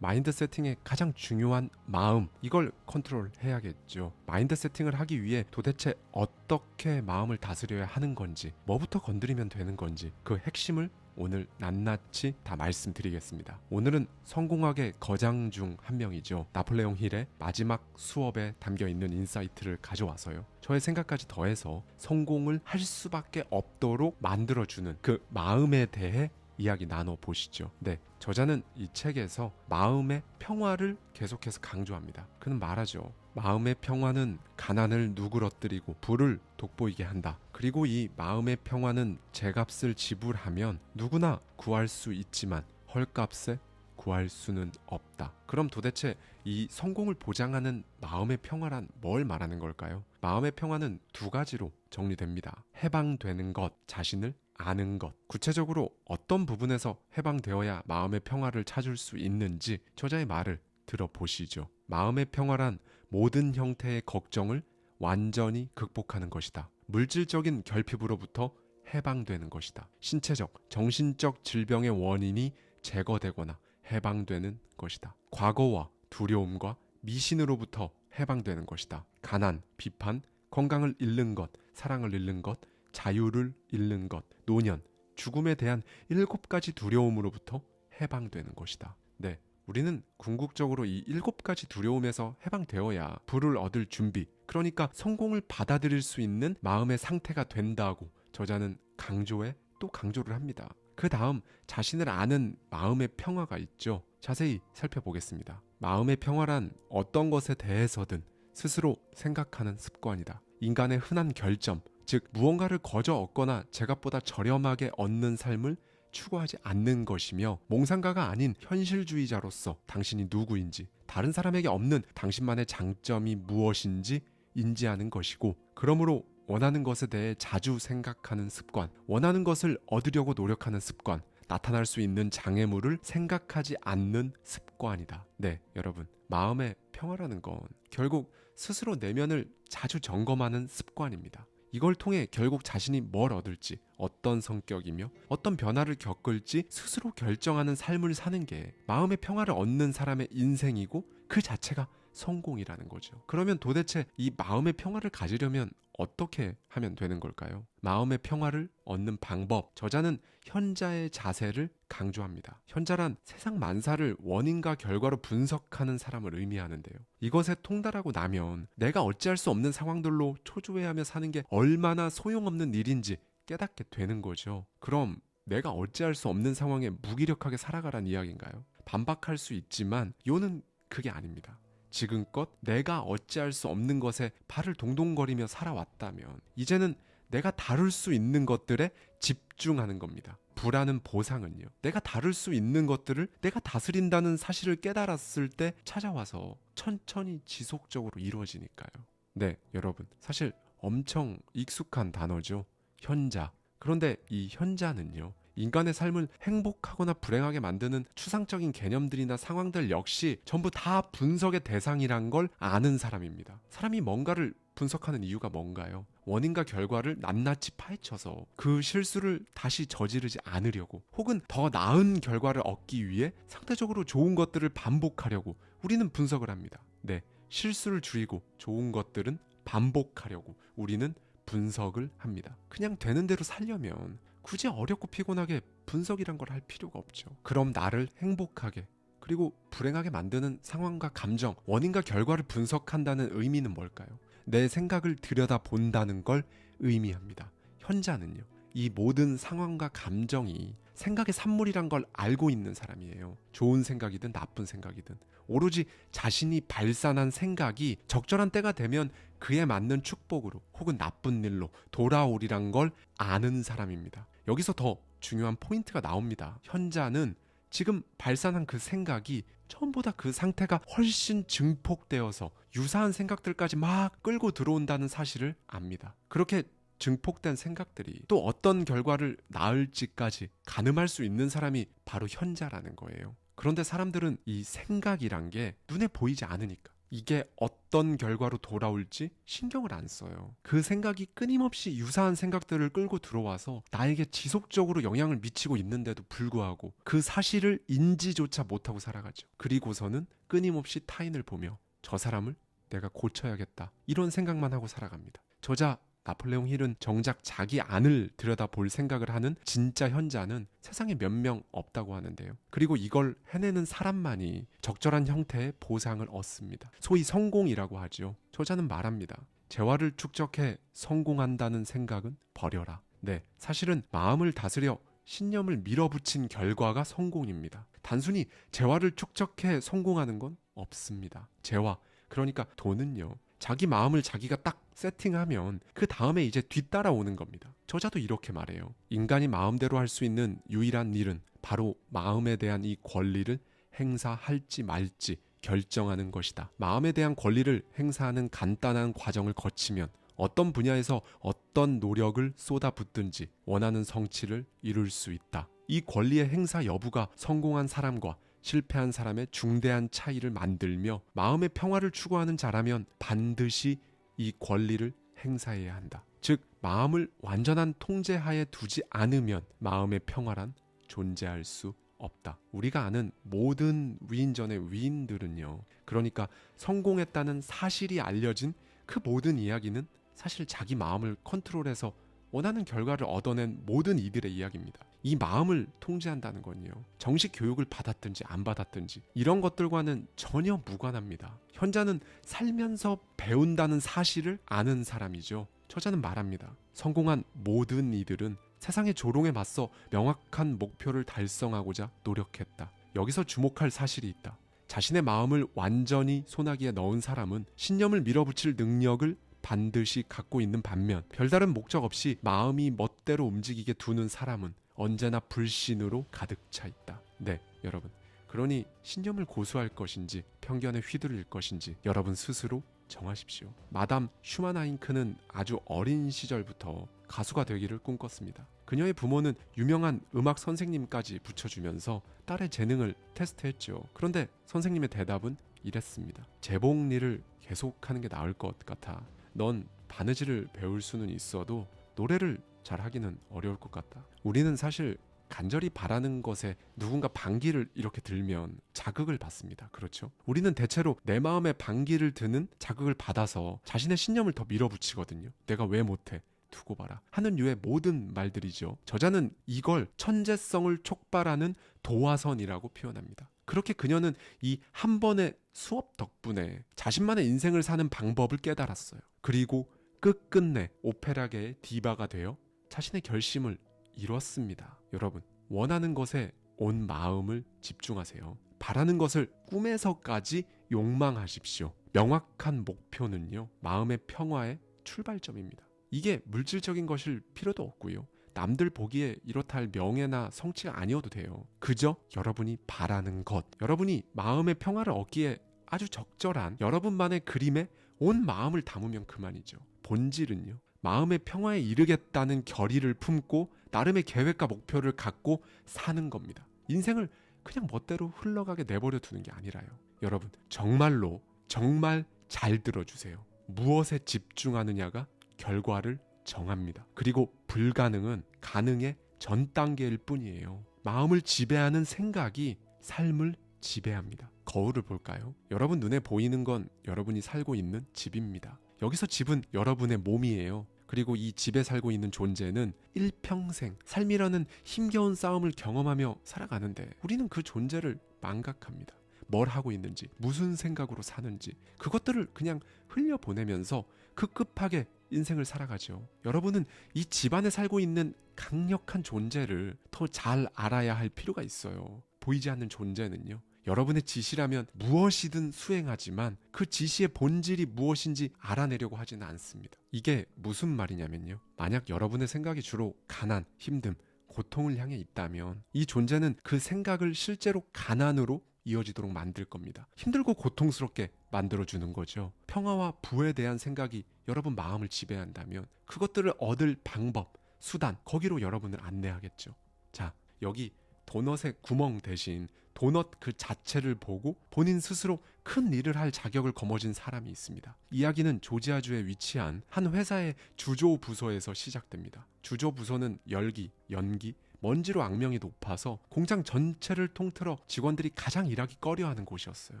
마인드 세팅의 가장 중요한 마음, 이걸 컨트롤 해야겠죠. 마인드 세팅을 하기 위해 도대체 어떻게 마음을 다스려야 하는 건지, 뭐부터 건드리면 되는 건지, 그 핵심을 오늘 낱낱이 다 말씀드리겠습니다. 오늘은 성공학의 거장 중 한 명이죠. 나폴레옹 힐의 마지막 수업에 담겨있는 인사이트를 가져와서요, 저의 생각까지 더해서 성공을 할 수밖에 없도록 만들어주는 그 마음에 대해 이야기 나눠보시죠. 네, 저자는 이 책에서 마음의 평화를 계속해서 강조합니다. 그는 말하죠. 마음의 평화는 가난을 누그러뜨리고 부를 돋보이게 한다. 그리고 이 마음의 평화는 제값을 지불하면 누구나 구할 수 있지만 헐값에 구할 수는 없다. 그럼 도대체 이 성공을 보장하는 마음의 평화란 뭘 말하는 걸까요? 마음의 평화는 두 가지로 정리됩니다. 해방되는 것, 자신을 아는 것. 구체적으로 어떤 부분에서 해방되어야 마음의 평화를 찾을 수 있는지 저자의 말을 들어보시죠. 마음의 평화란 모든 형태의 걱정을 완전히 극복하는 것이다. 물질적인 결핍으로부터 해방되는 것이다. 신체적, 정신적 질병의 원인이 제거되거나 해방되는 것이다. 과거와 두려움과 미신으로부터 해방되는 것이다. 가난, 비판, 건강을 잃는 것, 사랑을 잃는 것, 자유를 잃는 것, 노년, 죽음에 대한 7가지 두려움으로부터 해방되는 것이다. 네, 우리는 궁극적으로 이 7가지 두려움에서 해방되어야 부를 얻을 준비, 그러니까 성공을 받아들일 수 있는 마음의 상태가 된다고 저자는 강조해 또 강조를 합니다. 그 다음 자신을 아는 마음의 평화가 있죠. 자세히 살펴보겠습니다. 마음의 평화란 어떤 것에 대해서든 스스로 생각하는 습관이다. 인간의 흔한 결점, 즉 무언가를 거저 얻거나 제값보다 저렴하게 얻는 삶을 추구하지 않는 것이며, 몽상가가 아닌 현실주의자로서 당신이 누구인지, 다른 사람에게 없는 당신만의 장점이 무엇인지 인지하는 것이고, 그러므로 원하는 것에 대해 자주 생각하는 습관, 원하는 것을 얻으려고 노력하는 습관, 나타날 수 있는 장애물을 생각하지 않는 습관이다. 네, 여러분, 마음의 평화라는 건 결국 스스로 내면을 자주 점검하는 습관입니다. 이걸 통해 결국 자신이 뭘 얻을지, 어떤 성격이며 어떤 변화를 겪을지 스스로 결정하는 삶을 사는 게 마음의 평화를 얻는 사람의 인생이고, 그 자체가 성공이라는 거죠. 그러면 도대체 이 마음의 평화를 가지려면 어떻게 하면 되는 걸까요? 마음의 평화를 얻는 방법, 저자는 현자의 자세를 강조합니다. 현자란 세상 만사를 원인과 결과로 분석하는 사람을 의미하는데요. 이것에 통달하고 나면 내가 어찌할 수 없는 상황들로 초조해하며 사는 게 얼마나 소용없는 일인지 깨닫게 되는 거죠. 그럼 내가 어찌할 수 없는 상황에 무기력하게 살아가란 이야기인가요? 반박할 수 있지만 요는 그게 아닙니다. 지금껏 내가 어찌할 수 없는 것에 발을 동동거리며 살아왔다면 이제는 내가 다룰 수 있는 것들에 집중하는 겁니다. 부라는 보상은요, 내가 다룰 수 있는 것들을 내가 다스린다는 사실을 깨달았을 때 찾아와서 천천히 지속적으로 이루어지니까요. 네, 여러분, 사실 엄청 익숙한 단어죠. 현자. 그런데 이 현자는요, 인간의 삶을 행복하거나 불행하게 만드는 추상적인 개념들이나 상황들 역시 전부 다 분석의 대상이란 걸 아는 사람입니다. 사람이 뭔가를 분석하는 이유가 뭔가요? 원인과 결과를 낱낱이 파헤쳐서 그 실수를 다시 저지르지 않으려고, 혹은 더 나은 결과를 얻기 위해 상대적으로 좋은 것들을 반복하려고 우리는 분석을 합니다. 네, 실수를 줄이고 좋은 것들은 반복하려고 우리는 분석을 합니다. 그냥 되는 대로 살려면 굳이 어렵고 피곤하게 분석이란 걸 할 필요가 없죠. 그럼 나를 행복하게, 그리고 불행하게 만드는 상황과 감정, 원인과 결과를 분석한다는 의미는 뭘까요? 내 생각을 들여다본다는 걸 의미합니다. 현자는요, 이 모든 상황과 감정이 생각의 산물이란 걸 알고 있는 사람이에요. 좋은 생각이든 나쁜 생각이든 오로지 자신이 발산한 생각이 적절한 때가 되면 그에 맞는 축복으로 혹은 나쁜 일로 돌아오리란 걸 아는 사람입니다. 여기서 더 중요한 포인트가 나옵니다. 현자는 지금 발산한 그 생각이 처음보다 그 상태가 훨씬 증폭되어서 유사한 생각들까지 막 끌고 들어온다는 사실을 압니다. 그렇게 증폭된 생각들이 또 어떤 결과를 낳을지까지 가늠할 수 있는 사람이 바로 현자라는 거예요. 그런데 사람들은 이 생각이란 게 눈에 보이지 않으니까 이게 어떤 결과로 돌아올지 신경을 안 써요. 그 생각이 끊임없이 유사한 생각들을 끌고 들어와서 나에게 지속적으로 영향을 미치고 있는데도 불구하고 그 사실을 인지조차 못하고 살아가죠. 그리고서는 끊임없이 타인을 보며 저 사람을 내가 고쳐야겠다, 이런 생각만 하고 살아갑니다. 저자 나폴레옹 힐은 정작 자기 안을 들여다볼 생각을 하는 진짜 현자는 세상에 몇 명 없다고 하는데요. 그리고 이걸 해내는 사람만이 적절한 형태의 보상을 얻습니다. 소위 성공이라고 하죠. 저자는 말합니다. 재화를 축적해 성공한다는 생각은 버려라. 네, 사실은 마음을 다스려 신념을 밀어붙인 결과가 성공입니다. 단순히 재화를 축적해 성공하는 건 없습니다. 재화, 그러니까 돈은요, 자기 마음을 자기가 딱 세팅하면 그 다음에 이제 뒤따라오는 겁니다. 저자도 이렇게 말해요. 인간이 마음대로 할 수 있는 유일한 일은 바로 마음에 대한 이 권리를 행사할지 말지 결정하는 것이다. 마음에 대한 권리를 행사하는 간단한 과정을 거치면 어떤 분야에서 어떤 노력을 쏟아붓든지 원하는 성취를 이룰 수 있다. 이 권리의 행사 여부가 성공한 사람과 실패한 사람의 중대한 차이를 만들며 마음의 평화를 추구하는 자라면 반드시 이 권리를 행사해야 한다. 즉, 마음을 완전한 통제하에 두지 않으면 마음의 평화란 존재할 수 없다. 우리가 아는 모든 위인전의 위인들은요, 그러니까 성공했다는 사실이 알려진 그 모든 이야기는 사실 자기 마음을 컨트롤해서 원하는 결과를 얻어낸 모든 이들의 이야기입니다. 이 마음을 통제한다는 건요, 정식 교육을 받았든지 안 받았든지 이런 것들과는 전혀 무관합니다. 현자는 살면서 배운다는 사실을 아는 사람이죠. 저자는 말합니다. 성공한 모든 이들은 세상의 조롱에 맞서 명확한 목표를 달성하고자 노력했다. 여기서 주목할 사실이 있다. 자신의 마음을 완전히 소나기에 넣은 사람은 신념을 밀어붙일 능력을 반드시 갖고 있는 반면 별다른 목적 없이 마음이 멋대로 움직이게 두는 사람은 언제나 불신으로 가득 차 있다. 네, 여러분. 그러니 신념을 고수할 것인지 편견에 휘둘릴 것인지 여러분 스스로 정하십시오. 마담 슈마나잉크는 아주 어린 시절부터 가수가 되기를 꿈꿨습니다. 그녀의 부모는 유명한 음악 선생님까지 붙여주면서 딸의 재능을 테스트했죠. 그런데 선생님의 대답은 이랬습니다. 재봉리를 계속하는 게 나을 것 같아. 넌 바느질을 배울 수는 있어도 노래를 잘하기는 어려울 것 같다. 우리는 사실 간절히 바라는 것에 누군가 반기를 이렇게 들면 자극을 받습니다. 그렇죠? 우리는 대체로 내 마음에 반기를 드는 자극을 받아서 자신의 신념을 더 밀어붙이거든요. 내가 왜 못해? 두고 봐라 하는 류의 모든 말들이죠. 저자는 이걸 천재성을 촉발하는 도화선이라고 표현합니다. 그렇게 그녀는 이 한 번의 수업 덕분에 자신만의 인생을 사는 방법을 깨달았어요. 그리고 끝끝내 오페라계의 디바가 되어 자신의 결심을 이뤘습니다. 여러분, 원하는 것에 온 마음을 집중하세요. 바라는 것을 꿈에서까지 욕망하십시오. 명확한 목표는요, 마음의 평화의 출발점입니다. 이게 물질적인 것일 필요도 없고요. 남들 보기에 이렇다 할 명예나 성취가 아니어도 돼요. 그저 여러분이 바라는 것, 여러분이 마음의 평화를 얻기에 아주 적절한 여러분만의 그림에 온 마음을 담으면 그만이죠. 본질은요, 마음의 평화에 이르겠다는 결의를 품고 나름의 계획과 목표를 갖고 사는 겁니다. 인생을 그냥 멋대로 흘러가게 내버려 두는 게 아니라요. 여러분, 정말로 정말 잘 들어주세요. 무엇에 집중하느냐가 결과를 정합니다. 그리고 불가능은 가능의 전 단계일 뿐이에요. 마음을 지배하는 생각이 삶을 지배합니다. 거울을 볼까요? 여러분 눈에 보이는 건 여러분이 살고 있는 집입니다. 여기서 집은 여러분의 몸이에요. 그리고 이 집에 살고 있는 존재는 일평생 삶이라는 힘겨운 싸움을 경험하며 살아가는데 우리는 그 존재를 망각합니다. 뭘 하고 있는지, 무슨 생각으로 사는지 그것들을 그냥 흘려보내면서 급급하게 인생을 살아가죠. 여러분은 이 집안에 살고 있는 강력한 존재를 더 잘 알아야 할 필요가 있어요. 보이지 않는 존재는요, 여러분의 지시라면 무엇이든 수행하지만 그 지시의 본질이 무엇인지 알아내려고 하지는 않습니다. 이게 무슨 말이냐면요, 만약 여러분의 생각이 주로 가난, 힘듦, 고통을 향해 있다면 이 존재는 그 생각을 실제로 가난으로 이어지도록 만들 겁니다. 힘들고 고통스럽게 만들어주는 거죠. 평화와 부에 대한 생각이 여러분 마음을 지배한다면 그것들을 얻을 방법, 수단, 거기로 여러분을 안내하겠죠. 자, 여기 도넛의 구멍 대신 도넛 그 자체를 보고 본인 스스로 큰 일을 할 자격을 거머쥔 사람이 있습니다. 이야기는 조지아주에 위치한 한 회사의 주조 부서에서 시작됩니다. 주조 부서는 열기, 연기, 먼지로 악명이 높아서 공장 전체를 통틀어 직원들이 가장 일하기 꺼려하는 곳이었어요.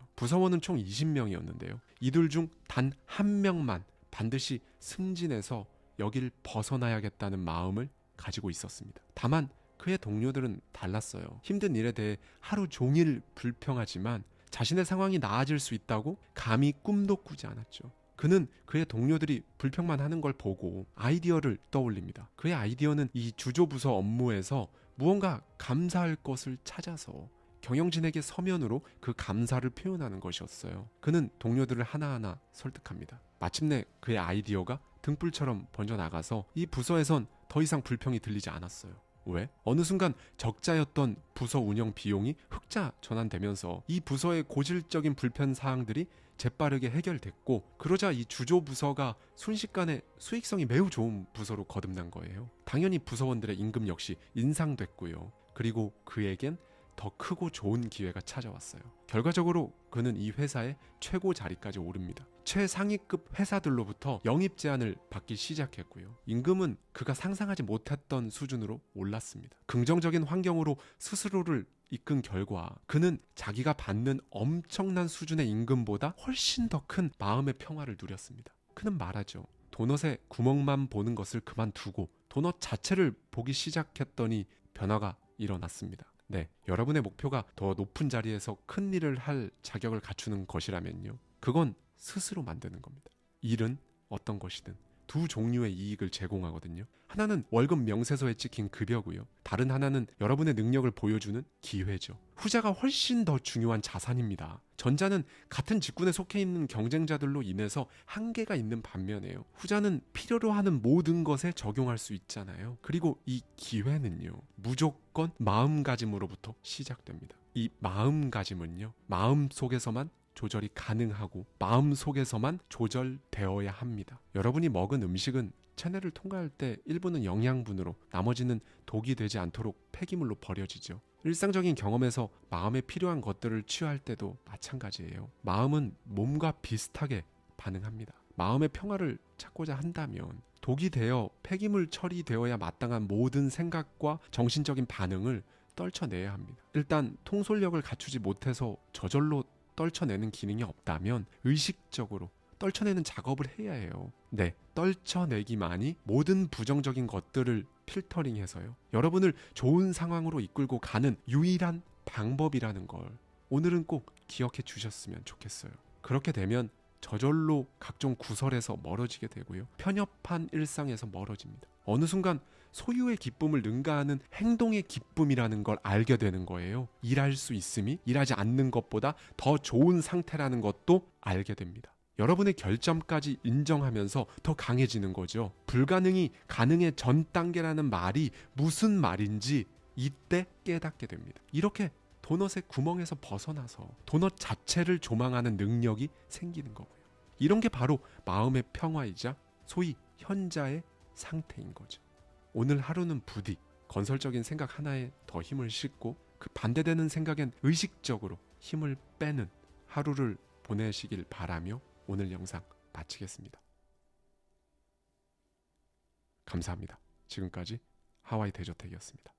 부서원은 총 20명이었는데요. 이들 중 단 한 명만 반드시 승진해서 여길 벗어나야겠다는 마음을 가지고 있었습니다. 다만 그의 동료들은 달랐어요. 힘든 일에 대해 하루 종일 불평하지만 자신의 상황이 나아질 수 있다고 감히 꿈도 꾸지 않았죠. 그는 그의 동료들이 불평만 하는 걸 보고 아이디어를 떠올립니다. 그의 아이디어는 이 주조부서 업무에서 무언가 감사할 것을 찾아서 경영진에게 서면으로 그 감사를 표현하는 것이었어요. 그는 동료들을 하나하나 설득합니다. 마침내 그의 아이디어가 등불처럼 번져나가서 이 부서에선 더 이상 불평이 들리지 않았어요. 왜? 어느 순간 적자였던 부서 운영 비용이 흑자 전환되면서 이 부서의 고질적인 불편 사항들이 재빠르게 해결됐고, 그러자 이 주조 부서가 순식간에 수익성이 매우 좋은 부서로 거듭난 거예요. 당연히 부서원들의 임금 역시 인상됐고요. 그리고 그에겐 더 크고 좋은 기회가 찾아왔어요. 결과적으로 그는 이 회사의 최고 자리까지 오릅니다. 최상위급 회사들로부터 영입 제안을 받기 시작했고요. 임금은 그가 상상하지 못했던 수준으로 올랐습니다. 긍정적인 환경으로 스스로를 이끈 결과 그는 자기가 받는 엄청난 수준의 임금보다 훨씬 더 큰 마음의 평화를 누렸습니다. 그는 말하죠. 도넛에 구멍만 보는 것을 그만두고 도넛 자체를 보기 시작했더니 변화가 일어났습니다. 네, 여러분의 목표가 더 높은 자리에서 큰 일을 할 자격을 갖추는 것이라면요, 그건 스스로 만드는 겁니다. 일은 어떤 것이든 두 종류의 이익을 제공하거든요. 하나는 월급 명세서에 찍힌 급여고요. 다른 하나는 여러분의 능력을 보여주는 기회죠. 후자가 훨씬 더 중요한 자산입니다. 전자는 같은 직군에 속해 있는 경쟁자들로 인해서 한계가 있는 반면에요, 후자는 필요로 하는 모든 것에 적용할 수 있잖아요. 그리고 이 기회는요, 무조건 마음가짐으로부터 시작됩니다. 이 마음가짐은요, 마음 속에서만 조절이 가능하고 마음 속에서만 조절되어야 합니다. 여러분이 먹은 음식은 체내를 통과할 때 일부는 영양분으로, 나머지는 독이 되지 않도록 폐기물로 버려지죠. 일상적인 경험에서 마음에 필요한 것들을 취할 때도 마찬가지예요. 마음은 몸과 비슷하게 반응합니다. 마음의 평화를 찾고자 한다면 독이 되어 폐기물 처리되어야 마땅한 모든 생각과 정신적인 반응을 떨쳐내야 합니다. 일단 통솔력을 갖추지 못해서 저절로 떨쳐내는 기능이 없다면 의식적으로 떨쳐내는 작업을 해야 해요. 네, 떨쳐내기만이 모든 부정적인 것들을 필터링해서요, 여러분을 좋은 상황으로 이끌고 가는 유일한 방법이라는 걸 오늘은 꼭 기억해 주셨으면 좋겠어요. 그렇게 되면 저절로 각종 구설에서 멀어지게 되고요, 편협한 일상에서 멀어집니다. 어느 순간 소유의 기쁨을 능가하는 행동의 기쁨이라는 걸 알게 되는 거예요. 일할 수 있음이 일하지 않는 것보다 더 좋은 상태라는 것도 알게 됩니다. 여러분의 결점까지 인정하면서 더 강해지는 거죠. 불가능이 가능의 전 단계라는 말이 무슨 말인지 이때 깨닫게 됩니다. 이렇게 도넛의 구멍에서 벗어나서 도넛 자체를 조망하는 능력이 생기는 거고요. 이런 게 바로 마음의 평화이자 소위 현자의 상태인 거죠. 오늘 하루는 부디 건설적인 생각 하나에 더 힘을 싣고 그 반대되는 생각엔 의식적으로 힘을 빼는 하루를 보내시길 바라며 오늘 영상 마치겠습니다. 감사합니다. 지금까지 하와이 대저택이었습니다.